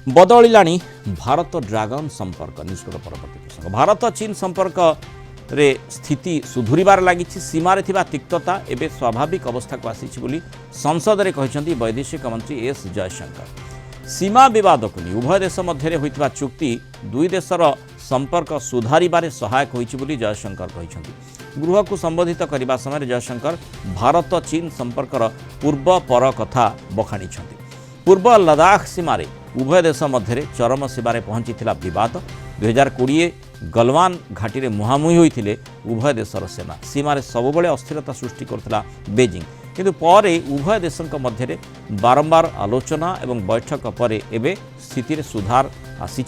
बदलिलाणी Bharat dragon संपर्क निष्ठुर परवर्ती प्रसंग भारत चीन संपर्क रे स्थिति सुधुरिबार लगी सीमार थिबा तिक्तता एवं स्वाभाविक अवस्था को आसी बोली संसद में कहते वैदेशिक मंत्री एस जयशंकर सीमा विवाद को नहीं उभय देश मध्य होइतिबा चुक्ति दुई देशर संपर्क सुधारिबारे सहायक होइछि बोली जयशंकर कहते गृह को संबोधित करने समय जयशंकर भारत चीन संपर्कर पूर्व पर कथा बखाणी पूर्व लद्दाख सीमार उभय देश मध्य चरम सीमार पहुंची बद 2020 गलवान घाटी में मुहांमुही होते उभय देशर सेना सीमार सबुबले अस्थिरता सृष्टि करता बेजिंग किंतु पर उभय देशों मध्य बारंबार आलोचना एवं बैठक पर एवं स्थिति सुधार आसी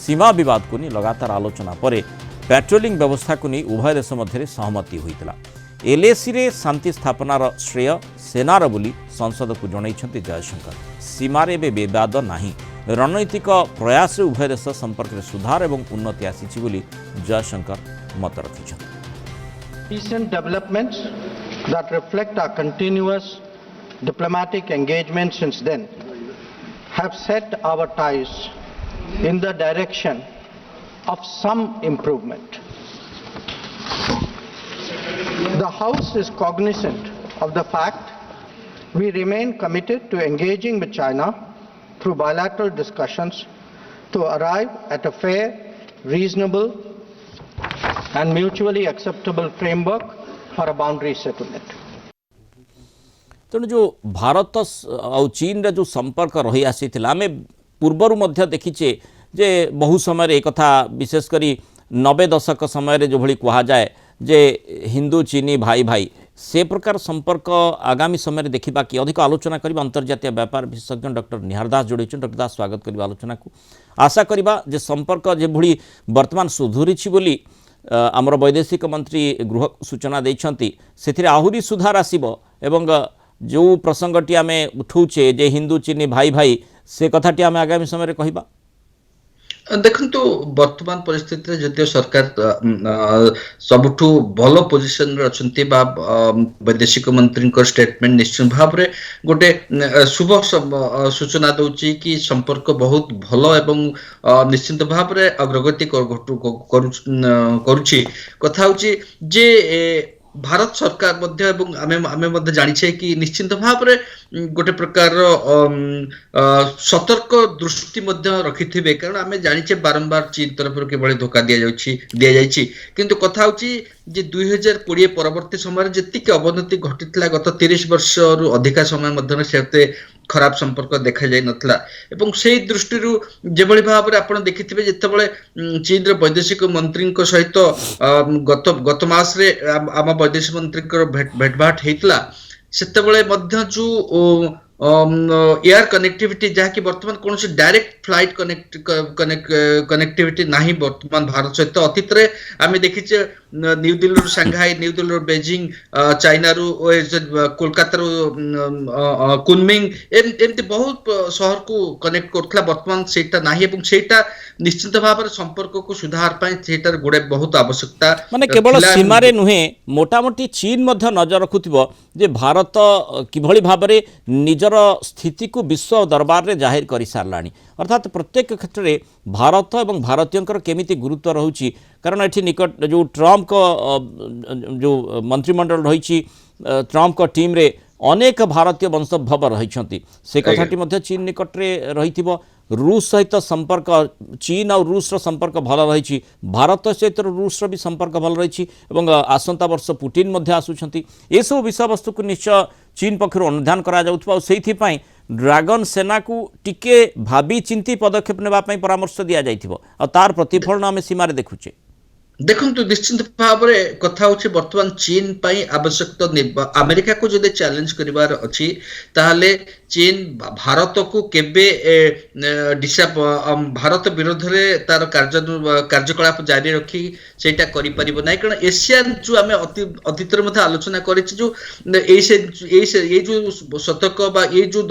सीमा विवाद को नहीं लगातार आलोचना पर पेट्रोलिंग व्यवस्था को नहीं उभय देश मध्य सहमति होता एलएसी रे शांति स्थापनार श्रेय सेनार बोली संसद को जनइछन्ति जयशंकर सीमार एवं विवाद नहीं रणनीतिक प्रयास उभय देश संपर्क में सुधार एवं उन्नति आसी बोली जयशंकर मत रखिछन्ति Recent developments that reflect our continuous diplomatic engagement since then have set our ties in the direction of some improvement. The House is cognizant of the fact we remain committed to engaging with China through bilateral discussions to arrive at a fair, reasonable and mutually acceptable framework for a boundary settlement. तेणु जो भारत और चीन रे जो संपर्क रही आसी आम पूर्वर मध्य देखीचे जे बहु समय एक कथा विशेषकर 90 दशक समय जो भली कहा जाए जे हिंदू चीनी भाई भाई से प्रकार संपर्क आगामी समय देखा कि अधिक आलोचना करबा अंतर्जातीय व्यापार विशेषज्ञ डॉक्टर निहार दास जोड़ी डॉक्टर दास स्वागत करबा आलोचना को आशा करबा जे संपर्क जे भली वर्तमान सुधुरी बोली आमर वैदेशिक मंत्री गृह सूचना देइछन्ति सेथिरे आहुरी सुधार आसीबो एवं जो प्रसंगटी आमे उठौचे जे हिंदू चीनी भाई भाई से कथाटी आमे आगामी समय रे कहिबा देखंतु वर्तमान परिस्थिति जदियो सरकार सबुठु भलो पोजिशन रे अछंती बा वैदेशिक मंत्री स्टेटमेंट निश्चित भाव रे गोटे शुभ सूचना दउची कि संपर्क बहुत भलो एवं निश्चित भाव रे अग्रगति करूची कथा होची जे भारत सरकार मध्य एवं आमे मध्य जानिछे कि निश्चित भाव रे गोटे प्रकार सतर्क दृष्टि मध्य रखिथिबे कारण आमे जानिछे बारंबार चीन तरफ केबळे धोखा दिया जायछि किंतु कथा होछि जे 2020 परवर्ती समय जेतिक अवनति घटितला गत 30 वर्ष रु अधिका समय मध्य सेते खराब संपर्क देखा जाय नथला एवं सेही दृष्टि रु जेबळी भाव रे आपण देखिथिबे जेतेबळे चीन रे वैदेशिक मंत्री सहित गत मास रे आम वैदेशिक मंत्री भेटभाट हेतला सेतेबळे मध्य जो एयर कनेक्टिविटी जहाँकि वर्तमान कौन डायरेक्ट फ्लाइट कनेक्टिविटी नहीं वर्तमान भारत सहित अतीत रे आमे देखिचे new Delhi Shanghai new Delhi Beijing China रु कोलकाता रु कुनमिंग एमती बहुत शहर को कनेक्ट करथला वर्तमान सेटा नाही एवं सेटा निश्चित भाव रे संपर्क को सुधार पाई सेटार गुडे बहुत आवश्यकता माने केवल सीमा रे नुहे मोटामोटी चीन मध्य नजर रखुथिबो जे भारत किभଳି भाबरे निजर स्थिति को विश्व दरबार रे जाहिर कर सारलाणी अर्थात प्रत्येक क्षेत्र में भारत और भारतीयों केमिति गुरुत्व रहुची कारण एठी निकट जो ट्रम्प को जो मंत्रिमंडल रही ट्रम्प को टीम रे अनेक भारतीय वंशोद्भव रही से कथाटी मध्य चीन निकट रे रही रूस सहित संपर्क चीन और रूस संपर्क भल रही भारत सहित रूस भी संपर्क भल रही आसंता वर्ष पुटिन मध्य आसुछंती ए सब विषय वस्तु को निश्चय चीन पक्षर अनुधान करा जाउथबा सेहिथिपई ड्रागन सेना को टिके भावी चिंती पदक्षेप नेबा पई परामर्श दिया जाइथिबो आ तार प्रतिफलन आमे सीमा रे देखुचे देखंतु निश्चित भाव रे कथा होछि वर्तमान चीन पई आवश्यक अमेरिका को जदि चैलेंज करिवार अछि ताहाले चीन भारत को केबे भारत विरोध रे तार कार्यकलाप जारी रखी सेटा करि परिबो नै कारण एशियन जो आमे अतीत रे मध्ये आलोचना करिछि जो ए जो शतक बा ए जो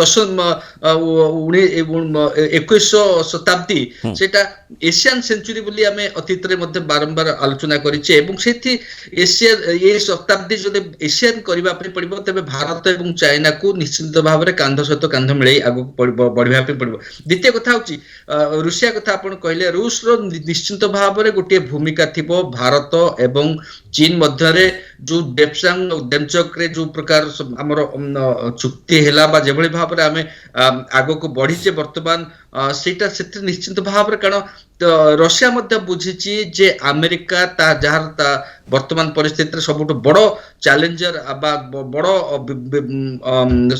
21 शताब्दी सेटा एशियन सेंचुरी बोली आमे अतीत रे मध्ये बारंबार ଆଲୋଚନା କରିଛେ ଏବଂ ସେଠି ଏସିଆ ଏ ଶତାବ୍ଦୀ ଯଦି ଏସିଆନ କରିବା ପାଇଁ ପଡିବ ତେବେ ଭାରତ ଏବଂ ଚାଇନାକୁ ନିଶ୍ଚିତ ଭାବରେ କାନ୍ଧ ସହିତ କାନ୍ଧ ମିଳେଇ ଆଗକୁ ବଢିବା ପାଇଁ ପଡିବ। ଦ୍ୱିତୀୟ କଥା ହଉଛି ରୁଷିଆ କଥା ଆପଣ କହିଲେ, ରୁଷର ନିଶ୍ଚିତ ଭାବରେ ଗୋଟିଏ ଭୂମିକା ଥିବ ଭାରତ ଏବଂ ଚୀନ ମଧ୍ୟରେ ଯୋଉ ଡେମଚକରେ ଯୋଉ ପ୍ରକାର ଆମର ଚୁକ୍ତି ହେଲା ବା ଯେଭଳି ଭାବରେ ଆମେ ଆଗକୁ ବଢିଛେ ବର୍ତ୍ତମାନ ସେଇଟା ସେଥିରେ ନିଶ୍ଚିତ ଭାବରେ କାରଣ ରଷିଆ ମଧ୍ୟ ବୁଝିଛି ଯେ ଆମେରିକା ଯାହାର ବର୍ତ୍ତମାନ ପରିସ୍ଥିତିରେ ସବୁଠୁ ବଡ ଚ୍ୟାଲେଞ୍ଜର ବା ବଡ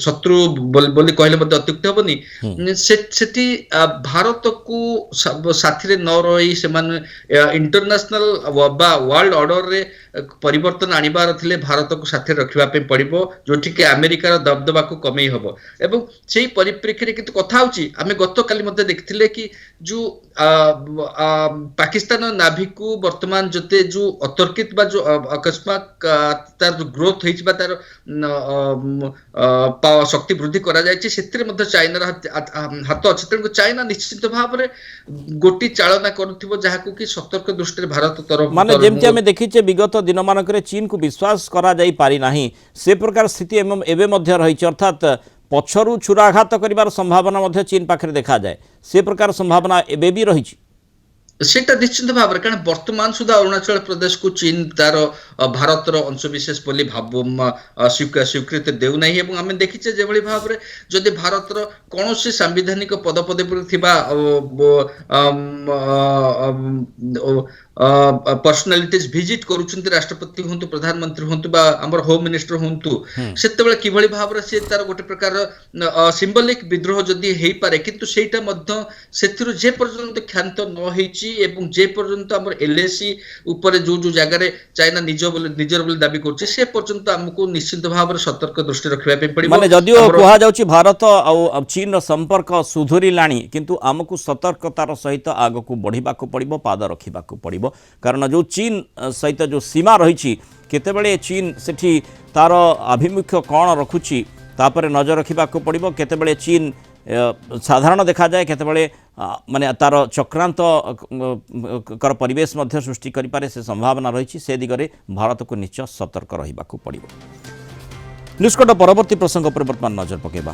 ଶତ୍ରୁ ବୋଲି କହିଲେ ମଧ୍ୟ ଅତ୍ୟୁକ୍ତି ହବନି। ସେଠି ଭାରତକୁ ସାଥିରେ ନ ରହି ସେମାନେ ଇଣ୍ଟରନ୍ୟାସନାଲ ବା ୱାର୍ଲଡ ଅର୍ଡରରେ ପରିବର୍ତ୍ତନ ଆଣିବାର ଥିଲେ ଭାରତକୁ ସାଥିରେ ରଖିବା ପାଇଁ ପଡିବ, ଯୋଉଠିକି ଆମେରିକାର ଦବଦବାକୁ କମେଇ ହବ। ଏବଂ ସେଇ ପରିପ୍ରେକ୍ଷୀରେ କିନ୍ତୁ କଥା ହଉଛି ଆମେ ଗତକାଲି ମଧ୍ୟ ଦେଖିଥିଲେ କି ଯୋଉ ପାକିସ୍ତାନ ନାଭିକୁ ବର୍ତ୍ତମାନ ଯେତେ ଯୋଉ ଅତର୍କିତ ବା ଯୋଉ ଅକସ୍ମାତ ତାର ଯୋଉ ଗ୍ରୋଥ ହେଇଛି ବା ତାର ଶକ୍ତି ବୃଦ୍ଧି କରାଯାଇଛି ସେଥିରେ ମଧ୍ୟ ଚାଇନାର ହାତ ଅଛି। ତେଣୁ ଚାଇନା ନିଶ୍ଚିତ ଭାବରେ ଗୋଟି ଚାଳନା କରୁଥିବ ଯାହାକୁ କି ସତର୍କ ଦୃଷ୍ଟିରେ ଭାରତ ତରଫ ମାନେ ଯେମିତି ଆମେ ଦେଖିଛେ ବିଗତ ଦିନମାନଙ୍କରେ ଚୀନକୁ ବିଶ୍ୱାସ କରାଯାଇ ପାରିନାହିଁ ସେ ପ୍ରକାର ସ୍ଥିତି ଏବେ ମଧ୍ୟ ରହିଛି, ଅର୍ଥାତ୍ ପଛରୁ ଛୁରାଘାତ କରିବାର ସମ୍ଭାବନା ମଧ୍ୟ ଚୀନ ପାଖରେ ଦେଖାଯାଏ, ସେ ପ୍ରକାର ସମ୍ଭାବନା ଏବେ ବି ରହିଛି। সেটা নিশ্চিত ভাବରେ କାରଣ ବର୍ତ୍ତମାନ ସୁଦ୍ଧା ଅରୁଣାଚଳ ପ୍ରଦେଶକୁ ଚୀନ ତାର ଭାରତର ଅଂଶବିଶେଷ ବୋଲି ସ୍ୱୀକୃତି ଦେଉନାହିଁ ଏବଂ ଆମେ ଦେଖିଛେ ଯେଭଳି ଭାବରେ ଯଦି ଭାରତର କୌଣସି ସାମ୍ବିଧାନିକ ପଦପଦବୀରେ ଥିବା ପର୍ସନାଲିଟିଜ ଭିଜିଟ କରୁଛନ୍ତି, ରାଷ୍ଟ୍ରପତି ହୁଅନ୍ତୁ, ପ୍ରଧାନମନ୍ତ୍ରୀ ହୁଅନ୍ତୁ ବା ଆମର ହୋମ ମିନିଷ୍ଟର ହୁଅନ୍ତୁ, ସେତେବେଳେ କିଭଳି ଭାବରେ ସେ ତାର ଗୋଟେ ପ୍ରକାର ସିମ୍ବଲିକ ବିଦ୍ରୋହ ଯଦି ହେଇପାରେ କିନ୍ତୁ ସେଇଟା ମଧ୍ୟ ସେଥିରୁ ଯେ ପର୍ଯ୍ୟନ୍ତ କ୍ଷାନ୍ତ ନ ହେଇଛି ଏବଂ ଯେ ପର୍ଯ୍ୟନ୍ତ ଆମର ଏଲଏସି ଉପରେ ଯୋଉ ଯୋଉ ଜାଗାରେ ଚାଇନା ନିଜର ବୋଲି ଦାବି କରୁଛି ସେ ପର୍ଯ୍ୟନ୍ତ ଆମକୁ ନିଶ୍ଚିତ ଭାବରେ ସତର୍କ ଦୃଷ୍ଟି ରଖିବା ପାଇଁ ପଡିବ। ମାନେ ଯଦିଓ କୁହାଯାଉଛି ଭାରତ ଆଉ ଚୀନର ସମ୍ପର୍କ ସୁଧୁରିଲାଣି କିନ୍ତୁ ଆମକୁ ସତର୍କତାର ସହିତ ଆଗକୁ ବଢ଼ିବାକୁ ପଡ଼ିବ, ପାଦ ରଖିବାକୁ ପଡ଼ିବ, କାରଣ ଯେଉଁ ଚୀନ ସହିତ ଯେଉଁ ସୀମା ରହିଛି କେତେବେଳେ ଚୀନ ସେଠି ତାର ଆଭିମୁଖ୍ୟ କ'ଣ ରଖୁଛି ତାପରେ ନଜର ରଖିବାକୁ ପଡ଼ିବ। କେତେବେଳେ ଚୀନ ସାଧାରଣ ଦେଖାଯାଏ, କେତେବେଳେ ମାନେ ତାର ଚକ୍ରାନ୍ତ ପରିବେଶ ମଧ୍ୟ ସୃଷ୍ଟି କରିପାରେ, ସେ ସମ୍ଭାବନା ରହିଛି। ସେ ଦିଗରେ ଭାରତକୁ ନିଶ୍ଚୟ ସତର୍କ ରହିବାକୁ ପଡ଼ିବ। ନ୍ୟୁଜକଟ ପରବର୍ତ୍ତୀ ପ୍ରସଙ୍ଗ ଉପରେ ବର୍ତ୍ତମାନ ନଜର ପକାଇବା।